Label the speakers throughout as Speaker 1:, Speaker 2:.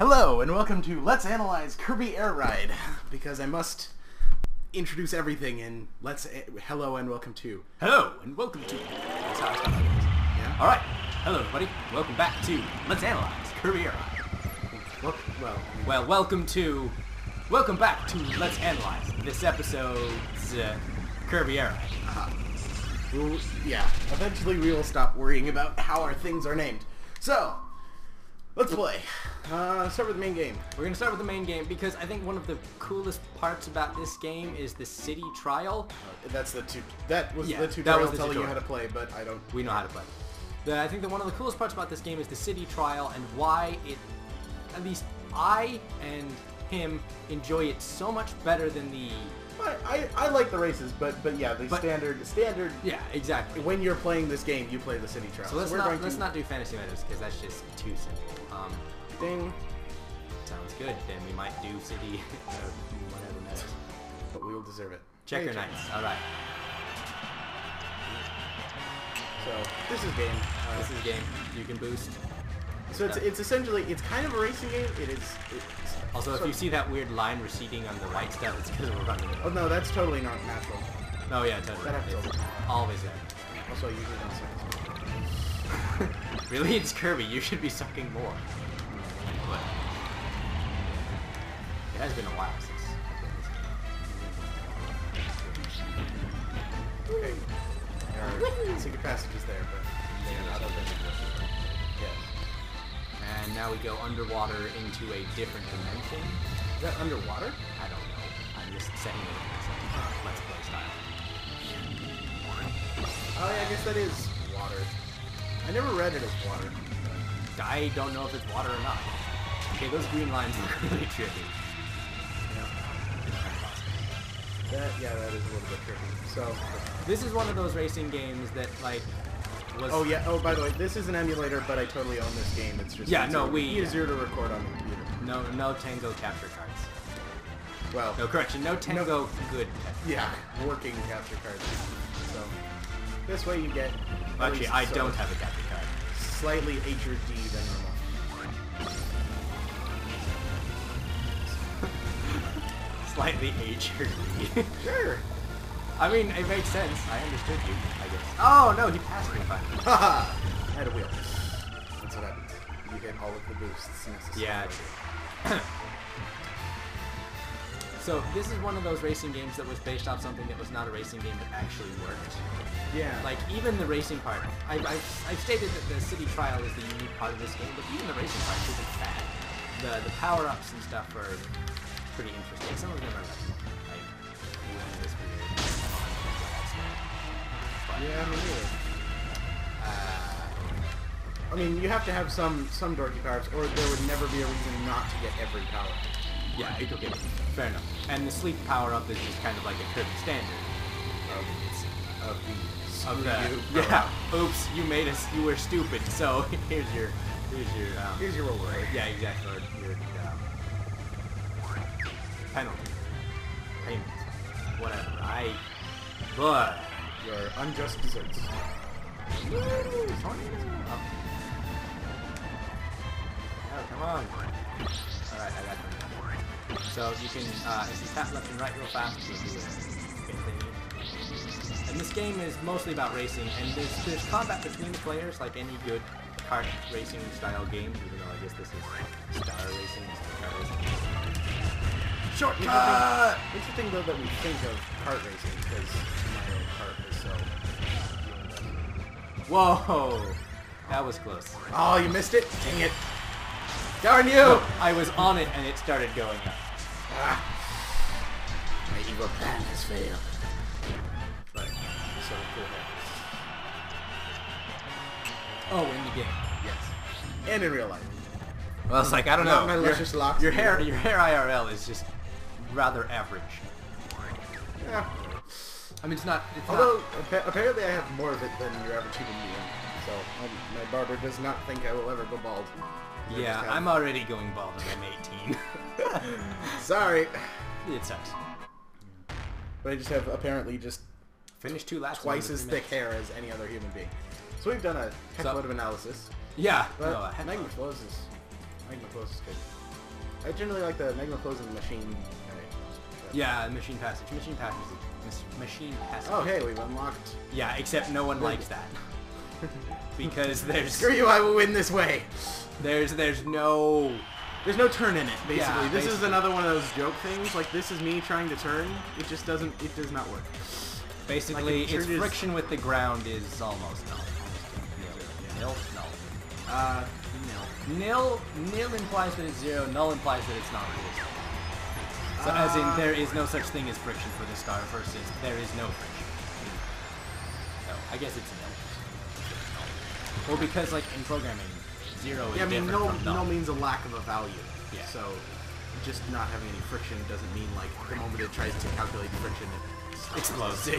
Speaker 1: Hello, and welcome to Let's Analyze Kirby Airride, because I must introduce everything in hello and welcome to.
Speaker 2: Hello, and welcome to... That's how I start.
Speaker 1: Yeah?
Speaker 2: Alright, hello everybody, welcome back to Let's Analyze Kirby Airride. Welcome back to Let's Analyze this episode's Kirby Airride.
Speaker 1: Yeah, eventually we will stop worrying about how our things are named. So, let's play. Start with the main game.
Speaker 2: We're going to start with the main game because I think one of the coolest parts about this game is the city trial.
Speaker 1: That was the tutorial telling you how to play, but I don't...
Speaker 2: We know how to play. I think that one of the coolest parts about this game is the city trial and why it, at least I and him, enjoy it so much better than the...
Speaker 1: I like the races, but yeah, standard.
Speaker 2: Yeah, exactly.
Speaker 1: When you're playing this game, you play the city trial.
Speaker 2: So let's not do fantasy matters because that's just too simple.
Speaker 1: Ding.
Speaker 2: Sounds good. Then we might do city whatever matters.
Speaker 1: But we will deserve it.
Speaker 2: Checker Knights. All right.
Speaker 1: So this is game.
Speaker 2: This is game. You can boost.
Speaker 1: So it's essentially kind of a racing game. It's
Speaker 2: also, if you see that weird line receding on the right stuff, it's because we're running it.
Speaker 1: Oh no, that's totally not natural.
Speaker 2: Oh yeah, totally.
Speaker 1: That happens
Speaker 2: always there.
Speaker 1: Also, I usually don't suck.
Speaker 2: Really, it's Kirby. You should be sucking more. But it has been a while since I've played this game.
Speaker 1: Okay. There are secret passages there, but they're not open.
Speaker 2: Yes. And now we go underwater into a different dimension.
Speaker 1: Is that underwater?
Speaker 2: I don't know. I'm just setting it as Let's Play style.
Speaker 1: Oh yeah, I guess that is water. I never read it as water.
Speaker 2: I don't know if it's water or not. Okay, those green lines look really trippy.
Speaker 1: Yeah, that is a little bit trippy. So
Speaker 2: this is one of those racing games that was...
Speaker 1: Oh yeah. Oh, by the way, this is an emulator, but I totally own this game. It's just easier to record on the computer.
Speaker 2: No Tango capture cards.
Speaker 1: Well,
Speaker 2: no correction. No Tango good.
Speaker 1: Yeah, working capture cards. So this way you get.
Speaker 2: Actually, I don't have a capture card.
Speaker 1: Slightly HRD than normal.
Speaker 2: Slightly HRD.
Speaker 1: Sure.
Speaker 2: I mean, it makes sense. I understood you, I guess. Oh, no, he passed me finally.
Speaker 1: Haha! I had a wheel. That's what happens. You hit all of the boosts necessary.
Speaker 2: Yeah, true. So, this is one of those racing games that was based off something that was not a racing game but actually worked.
Speaker 1: Yeah.
Speaker 2: Like, even the racing part. I've stated that the city trial is the unique part of this game, but even the racing part isn't bad. The power-ups and stuff are pretty interesting. Some of them are like this weird.
Speaker 1: Yeah, me neither. I mean, you have to have some dorky powers, or there would never be a reason not to get every power.
Speaker 2: Yeah, okay, fair enough. And the sleep power-up is just kind of like a Kirby standard. Yeah. Oops, you made us. You were stupid. So here's your
Speaker 1: reward.
Speaker 2: Yeah, exactly. Or your penalty, payment, whatever. But
Speaker 1: your unjust desserts.
Speaker 2: Oh, come on. Alright, I got them. So you can, if you tap left and right real fast, you'll do it. And this game is mostly about racing, and there's combat between the players, like any good kart racing style game, even though I guess this is star racing, kart racing.
Speaker 1: Shortcut! Interesting though that we think of kart racing, because Mario Kart is so...
Speaker 2: Whoa! That was close.
Speaker 1: Oh, you missed it? Dang it.
Speaker 2: Darn you! No, I was on it and it started going up.
Speaker 1: My evil plan has failed.
Speaker 2: Right. So cool. Oh, in the game.
Speaker 1: Yes. And in real life.
Speaker 2: Well, it's like, I don't know. Your hair IRL is just rather average.
Speaker 1: Yeah.
Speaker 2: I mean, it's not...
Speaker 1: apparently I have more of it than your average human being. So, my barber does not think I will ever go bald.
Speaker 2: Yeah, I'm already going bald and I'm 18.
Speaker 1: Sorry.
Speaker 2: It sucks.
Speaker 1: But I just have apparently just
Speaker 2: finished 2 laps.
Speaker 1: Twice as thick hair as any other human being. So we've done a heck load of analysis.
Speaker 2: Yeah.
Speaker 1: But Magma Flows is good. I generally like the magma flows in the machine.
Speaker 2: Yeah, machine passage. Machine passage. Machine passage.
Speaker 1: Oh, hey, we've unlocked.
Speaker 2: Yeah, except no one likes that. Because there's...
Speaker 1: Screw you, I will win this way.
Speaker 2: There's no...
Speaker 1: There's no turn in it, basically.
Speaker 2: Yeah,
Speaker 1: this is another one of those joke things. Like, this is me trying to turn. It just doesn't... It does not work.
Speaker 2: Basically,
Speaker 1: like
Speaker 2: its friction with the ground is almost null. Nil? Null.
Speaker 1: No.
Speaker 2: Nil implies that it's 0, null implies that it's not resistant. So as in, there is no such thing as friction for the star versus there is no friction. So, I guess it's nil. Well, because, like, in programming, 0 is different from null.
Speaker 1: Null means a lack of a value.
Speaker 2: Yeah.
Speaker 1: So, just not having any friction doesn't mean, like, the moment it tries to calculate friction, it explodes.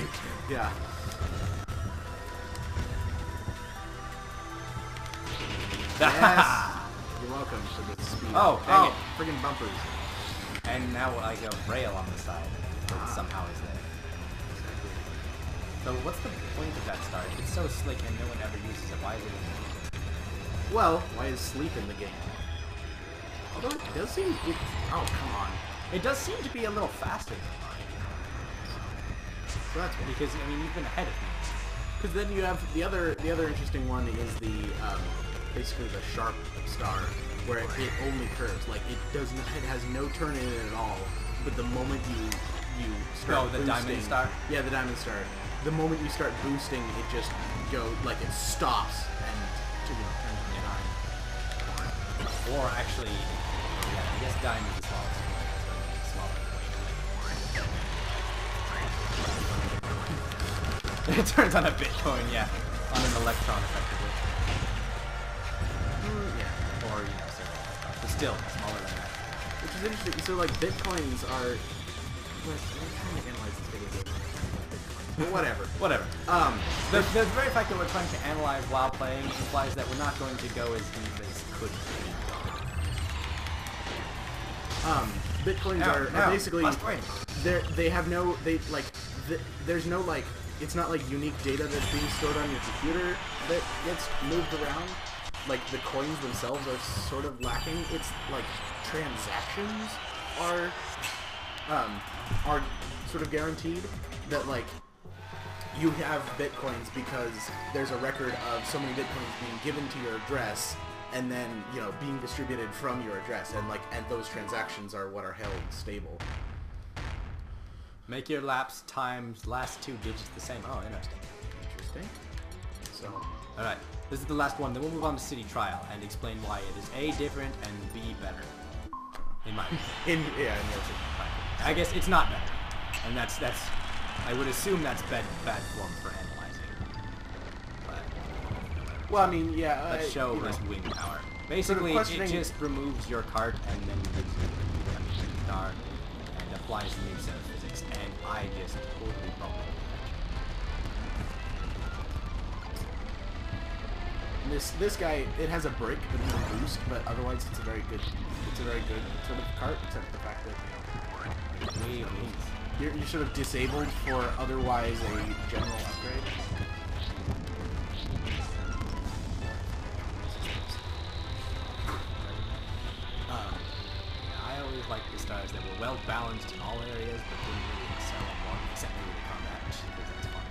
Speaker 1: Yeah. Yes. You're welcome for the speed.
Speaker 2: Oh, dang it.
Speaker 1: Friggin' bumpers.
Speaker 2: And now I go rail on the side that somehow is there. So what's the point of that star? If it's so slick and no one ever uses it, why is it in there?
Speaker 1: Well, why is sleep in the game? Although it does seem... oh, come on.
Speaker 2: It does seem to be a little faster than mine.
Speaker 1: So that's good.
Speaker 2: Because, I mean, you've been ahead of me.
Speaker 1: Because then you have... The other interesting one is the... basically the sharp star, where it only curves. Like, it has no turn in it at all. But the moment you start
Speaker 2: the
Speaker 1: boosting,
Speaker 2: diamond star?
Speaker 1: Yeah, the diamond star. The moment you start boosting, it just it stops and turns into dime.
Speaker 2: Or actually, yeah, I guess dime is the smallest one. So it's smaller. It turns on a Bitcoin, yeah, on an electron, effectively.
Speaker 1: Yeah.
Speaker 2: Or, several electrons, but still smaller than that.
Speaker 1: Which is interesting. So, like, Bitcoins are... I'm trying to analyze this video game. But whatever.
Speaker 2: Whatever. The very fact that we're trying to analyze while playing implies that we're not going to go as deep as could be.
Speaker 1: Bitcoins are basically... They have no... there's no, like... It's not, like, unique data that's being stored on your computer that gets moved around. Like, the coins themselves are sort of lacking. It's, like, transactions are sort of guaranteed. That, like, you have Bitcoins because there's a record of so many Bitcoins being given to your address and then, being distributed from your address. And those transactions are what are held stable.
Speaker 2: Make your lapse times last 2 digits the same. Oh, interesting.
Speaker 1: Interesting. So...
Speaker 2: Alright, this is the last one. Then we'll move on to City Trial and explain why it is A, different, and B, better. In my opinion.
Speaker 1: in your opinion.
Speaker 2: I guess it's not better. And that's I would assume that's bad form for analyzing. But
Speaker 1: well, I mean, yeah.
Speaker 2: let's show his wing power. Basically, it just removes your cart and then gives you a star and applies a new set of physics. And I just totally broke it.
Speaker 1: This guy, it has a break but no boost, but otherwise it's a very good sort of cart, except the fact that you're sort of disabled for otherwise a general upgrade.
Speaker 2: I always liked the stars that were well balanced in all areas, but didn't really excel in one, except maybe the combat, which because that's fun.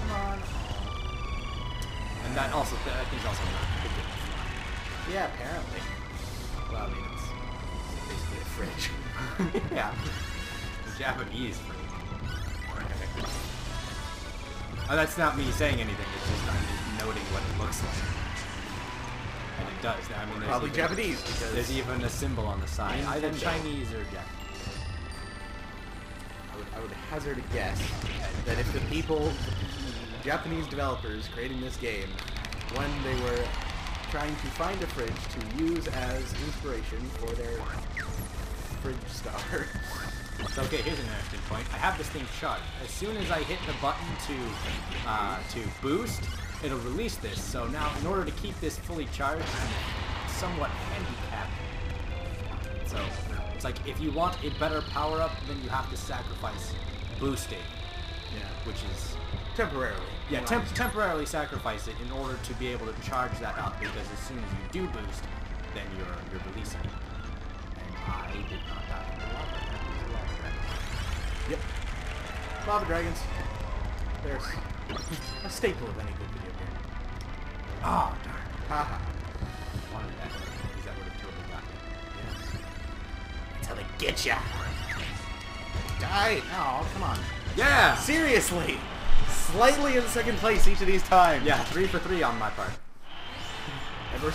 Speaker 2: Come on. And that also, I think, is also not good at flying.
Speaker 1: Yeah, apparently.
Speaker 2: Well, I mean, it's basically a fridge. Yeah. The Japanese fridge. Oh, that's not me saying anything, it's just I'm just noting what it looks like. And it does. I mean,
Speaker 1: probably Japanese, because...
Speaker 2: There's even a symbol on the side. Either Chinese or Japanese.
Speaker 1: I would hazard a guess that if the people... Japanese developers creating this game, when they were trying to find a fridge to use as inspiration for their fridge star.
Speaker 2: So okay, here's an interesting point. I have this thing charged. As soon as I hit the button to boost, it'll release this. So now, in order to keep this fully charged, I'm somewhat handicapped. So it's like if you want a better power up, then you have to sacrifice boosting.
Speaker 1: Yeah,
Speaker 2: which is
Speaker 1: temporarily.
Speaker 2: Yeah, temporarily sacrifice it in order to be able to charge that up, because as soon as you do boost, then you're releasing it. And I did not die in the lava. That was a lava dragon.
Speaker 1: Yep. Lava dragons. There's a staple of any good video game.
Speaker 2: Oh, darn.
Speaker 1: Haha.
Speaker 2: Wanted that, because that would have totally got me.
Speaker 1: Yes. That's how they get ya. Die! Oh, come on.
Speaker 2: Yeah!
Speaker 1: Seriously! Slightly in second place each of these times.
Speaker 2: Yeah, 3 for 3 on my part.
Speaker 1: Ever